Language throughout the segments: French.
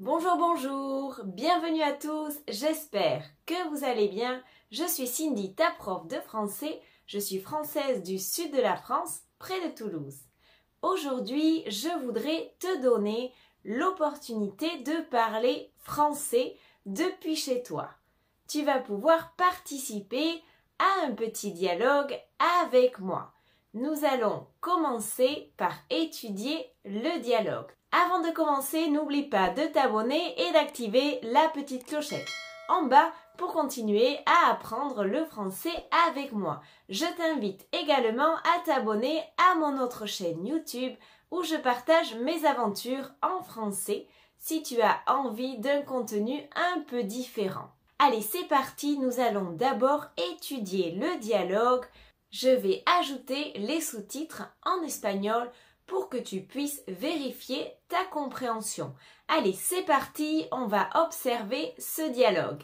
Bonjour, bonjour, bienvenue à tous, j'espère que vous allez bien. Je suis Cindy, ta prof de français, je suis française du sud de la France, près de Toulouse. Aujourd'hui, je voudrais te donner l'opportunité de parler français depuis chez toi. Tu vas pouvoir participer à un petit dialogue avec moi. Nous allons commencer par étudier le dialogue. Avant de commencer, n'oublie pas de t'abonner et d'activer la petite clochette en bas pour continuer à apprendre le français avec moi. Je t'invite également à t'abonner à mon autre chaîne YouTube où je partage mes aventures en français si tu as envie d'un contenu un peu différent. Allez, c'est parti, nous allons d'abord étudier le dialogue. Je vais ajouter les sous-titres en espagnol pour que tu puisses vérifier ta compréhension. Allez, c'est parti, on va observer ce dialogue.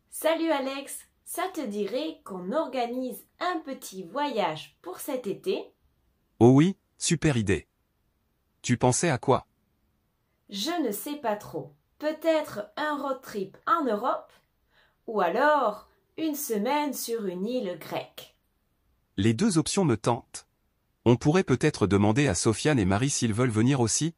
Salut Alex, ça te dirait qu'on organise un petit voyage pour cet été? Oh oui, super idée. Tu pensais à quoi? Je ne sais pas trop. Peut-être un road trip en Europe? Ou alors une semaine sur une île grecque? Les deux options me tentent. On pourrait peut-être demander à Sofiane et Marie s'ils veulent venir aussi?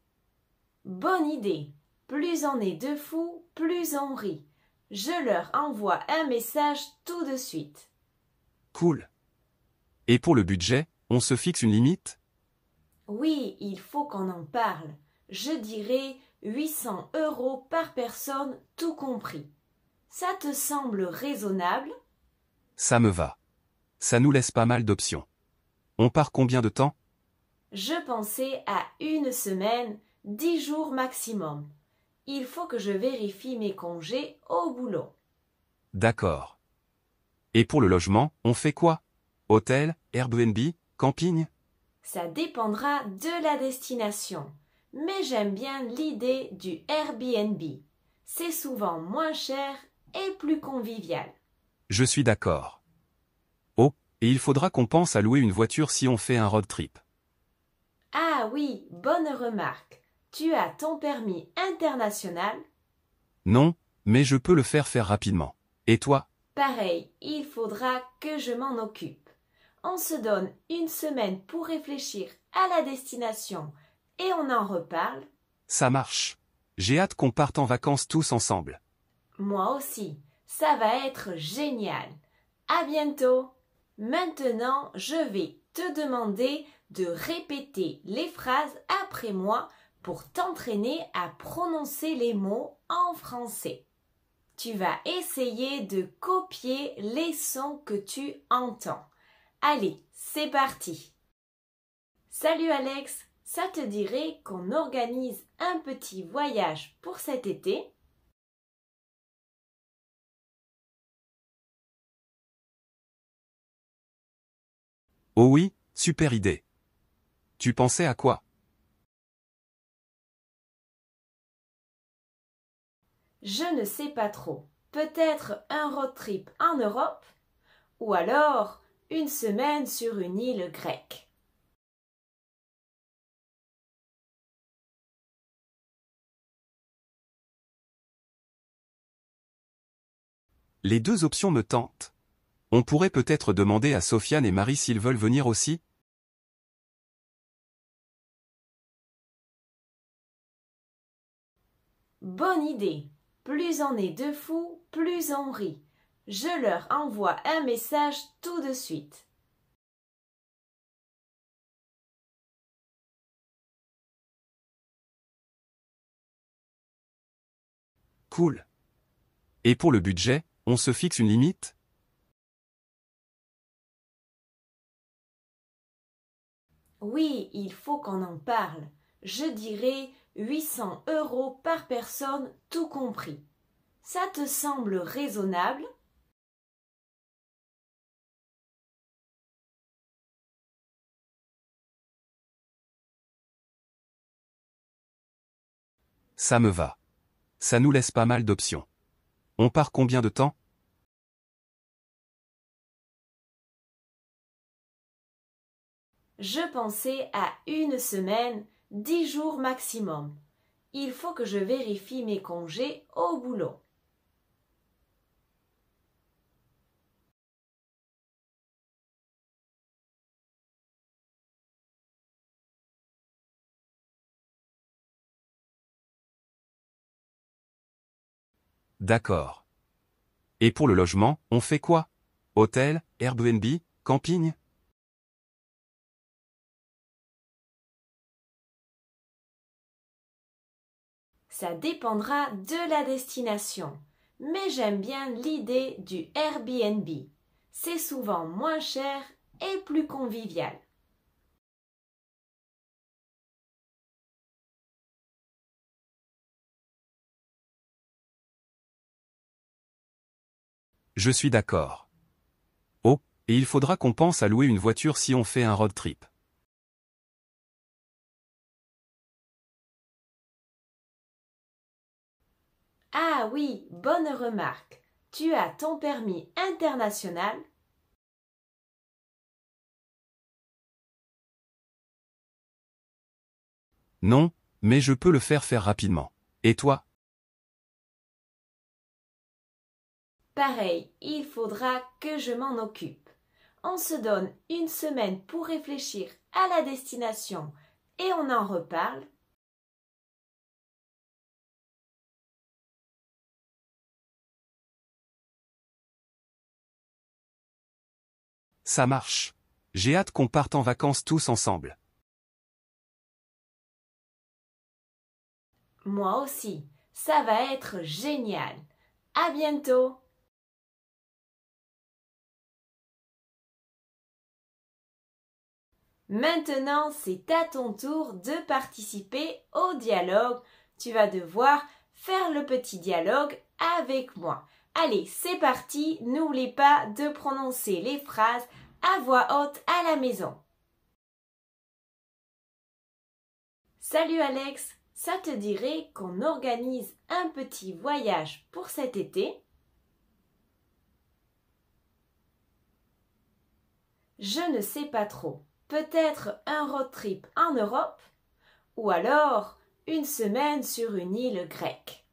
Bonne idée. Plus on est de fous, plus on rit. Je leur envoie un message tout de suite. Cool. Et pour le budget, on se fixe une limite? Oui, il faut qu'on en parle. Je dirais 800 € par personne, tout compris. Ça te semble raisonnable? Ça me va. Ça nous laisse pas mal d'options. On part combien de temps? Je pensais à une semaine, 10 jours maximum. Il faut que je vérifie mes congés au boulot. D'accord. Et pour le logement, on fait quoi? Hôtel, Airbnb, camping? Ça dépendra de la destination. Mais j'aime bien l'idée du Airbnb. C'est souvent moins cher et plus convivial. Je suis d'accord. Oh, et il faudra qu'on pense à louer une voiture si on fait un road trip. Ah oui, bonne remarque. Tu as ton permis international? Non, mais je peux le faire rapidement. Et toi? Pareil, il faudra que je m'en occupe. On se donne une semaine pour réfléchir à la destination et on en reparle. Ça marche. J'ai hâte qu'on parte en vacances tous ensemble. Moi aussi, ça va être génial. À bientôt. Maintenant, je vais te demander de répéter les phrases après moi pour t'entraîner à prononcer les mots en français. Tu vas essayer de copier les sons que tu entends. Allez, c'est parti. Salut Alex, ça te dirait qu'on organise un petit voyage pour cet été? Oh oui, super idée. Tu pensais à quoi? Je ne sais pas trop. Peut-être un road trip en Europe? Ou alors une semaine sur une île grecque? Les deux options me tentent. On pourrait peut-être demander à Sofiane et Marie s'ils veulent venir aussi? Bonne idée. Plus on est de fous, plus on rit. Je leur envoie un message tout de suite. Cool. Et pour le budget, on se fixe une limite? Oui, il faut qu'on en parle. Je dirais 800 € par personne, tout compris. Ça te semble raisonnable? Ça me va. Ça nous laisse pas mal d'options. On part combien de temps? Je pensais à une semaine, 10 jours maximum. Il faut que je vérifie mes congés au boulot. D'accord. Et pour le logement, on fait quoi? Hôtel, Airbnb, camping? Ça dépendra de la destination, mais j'aime bien l'idée du Airbnb. C'est souvent moins cher et plus convivial. Je suis d'accord. Oh, et il faudra qu'on pense à louer une voiture si on fait un road trip. Ah oui, bonne remarque. Tu as ton permis international? Non, mais je peux le faire rapidement. Et toi? Pareil, il faudra que je m'en occupe. On se donne une semaine pour réfléchir à la destination et on en reparle. Ça marche. J'ai hâte qu'on parte en vacances tous ensemble. Moi aussi, ça va être génial. À bientôt! Maintenant, c'est à ton tour de participer au dialogue. Tu vas devoir faire le petit dialogue avec moi. Allez, c'est parti. N'oublie pas de prononcer les phrases à voix haute à la maison. Salut Alex, ça te dirait qu'on organise un petit voyage pour cet été? Je ne sais pas trop. Peut-être un road trip en Europe ou alors une semaine sur une île grecque.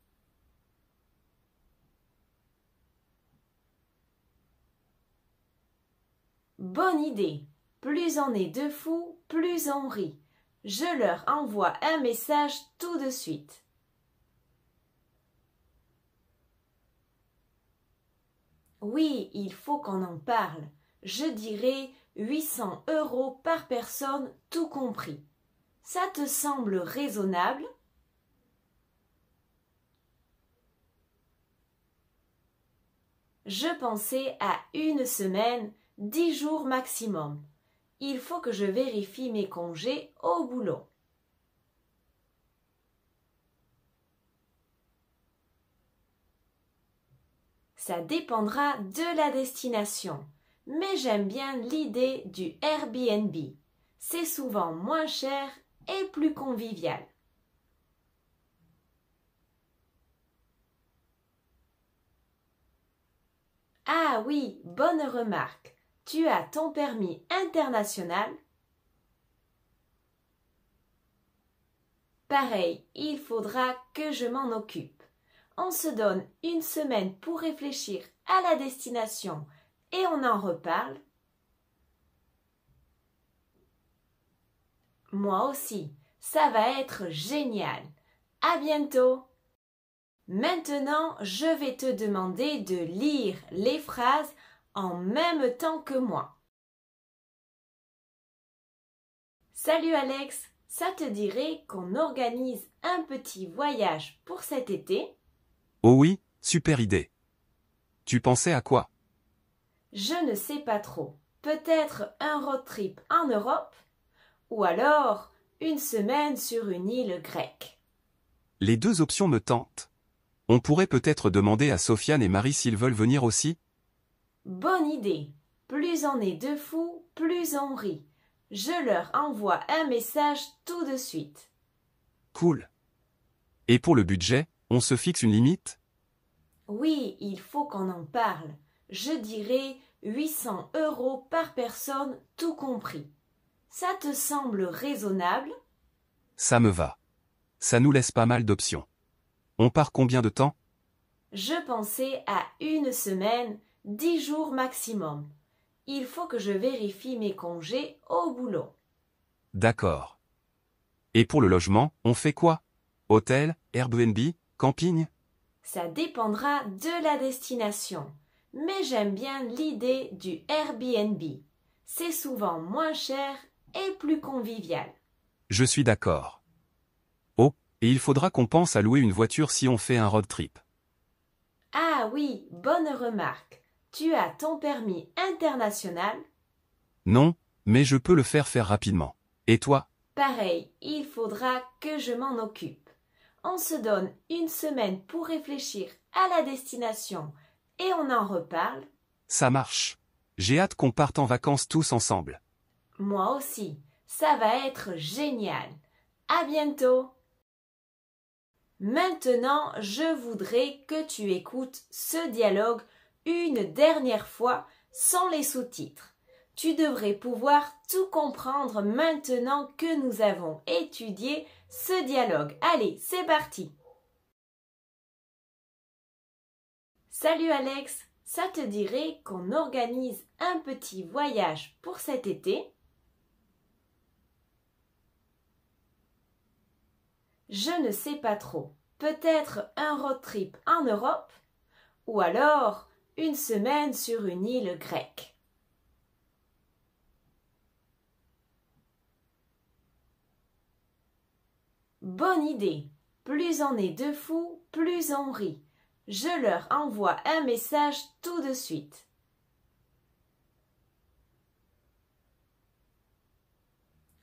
Bonne idée. Plus on est de fous, plus on rit. Je leur envoie un message tout de suite. Oui, il faut qu'on en parle. Je dirais 800 € par personne, tout compris. Ça te semble raisonnable? Je pensais à une semaine, 10 jours maximum. Il faut que je vérifie mes congés au boulot. Ça dépendra de la destination, mais j'aime bien l'idée du Airbnb. C'est souvent moins cher et plus convivial. Ah oui, bonne remarque. Tu as ton permis international? Pareil, il faudra que je m'en occupe. On se donne une semaine pour réfléchir à la destination et on en reparle. Moi aussi, ça va être génial. À bientôt! Maintenant, je vais te demander de lire les phrases en même temps que moi. Salut Alex, ça te dirait qu'on organise un petit voyage pour cet été? Oh oui, super idée. Tu pensais à quoi? Je ne sais pas trop. Peut-être un road trip en Europe ou alors une semaine sur une île grecque. Les deux options me tentent. On pourrait peut-être demander à Sofiane et Marie s'ils veulent venir aussi? Bonne idée. Plus on est de fous, plus on rit. Je leur envoie un message tout de suite. Cool. Et pour le budget, on se fixe une limite? Oui, il faut qu'on en parle. Je dirais 800 € par personne, tout compris. Ça te semble raisonnable? Ça me va. Ça nous laisse pas mal d'options. On part combien de temps? Je pensais à 1 semaine, 10 jours maximum. Il faut que je vérifie mes congés au boulot. D'accord. Et pour le logement, on fait quoi? Hôtel, Airbnb, camping? Ça dépendra de la destination. Mais j'aime bien l'idée du Airbnb. C'est souvent moins cher et plus convivial. Je suis d'accord. Oh, et il faudra qu'on pense à louer une voiture si on fait un road trip. Ah oui, bonne remarque. Tu as ton permis international? Non, mais je peux le faire rapidement. Et toi? Pareil, il faudra que je m'en occupe. On se donne 1 semaine pour réfléchir à la destination et on en reparle. Ça marche. J'ai hâte qu'on parte en vacances tous ensemble. Moi aussi, ça va être génial. À bientôt. Maintenant, je voudrais que tu écoutes ce dialogue une dernière fois sans les sous-titres. Tu devrais pouvoir tout comprendre maintenant que nous avons étudié ce dialogue. Allez, c'est parti. Salut Alex, ça te dirait qu'on organise un petit voyage pour cet été? Je ne sais pas trop. Peut-être un road trip en Europe? Ou alors 1 semaine sur une île grecque? Bonne idée. Plus on est de fous, plus on rit. Je leur envoie un message tout de suite.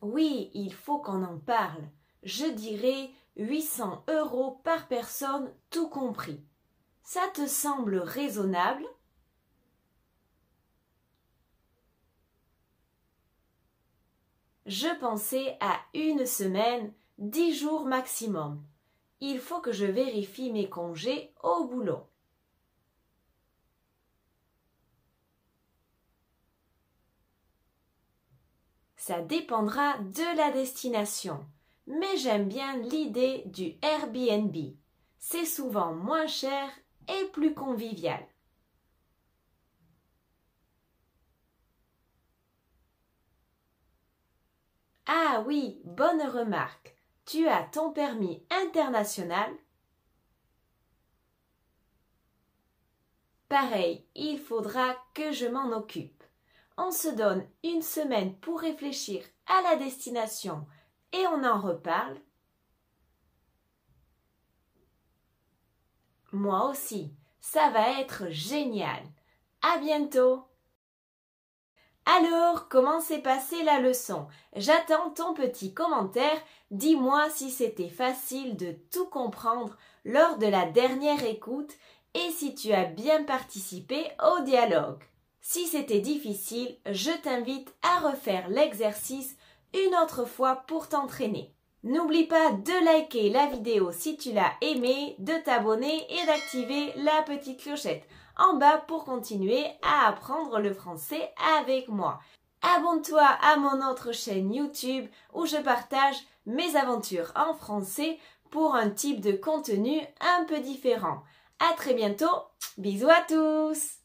Oui, il faut qu'on en parle. Je dirais 800 € par personne, tout compris. Ça te semble raisonnable? Je pensais à 1 semaine, 10 jours maximum. Il faut que je vérifie mes congés au boulot. Ça dépendra de la destination, mais j'aime bien l'idée du Airbnb. C'est souvent moins cher et plus convivial. Ah oui, bonne remarque. Tu as ton permis international? Pareil, il faudra que je m'en occupe. On se donne 1 semaine pour réfléchir à la destination et on en reparle. Moi aussi, ça va être génial. À bientôt. Alors, comment s'est passée la leçon? J'attends ton petit commentaire. Dis-moi si c'était facile de tout comprendre lors de la dernière écoute et si tu as bien participé au dialogue. Si c'était difficile, je t'invite à refaire l'exercice une autre fois pour t'entraîner. N'oublie pas de liker la vidéo si tu l'as aimée, de t'abonner et d'activer la petite clochette en bas pour continuer à apprendre le français avec moi. Abonne-toi à mon autre chaîne YouTube où je partage mes aventures en français pour un type de contenu un peu différent. À très bientôt, bisous à tous!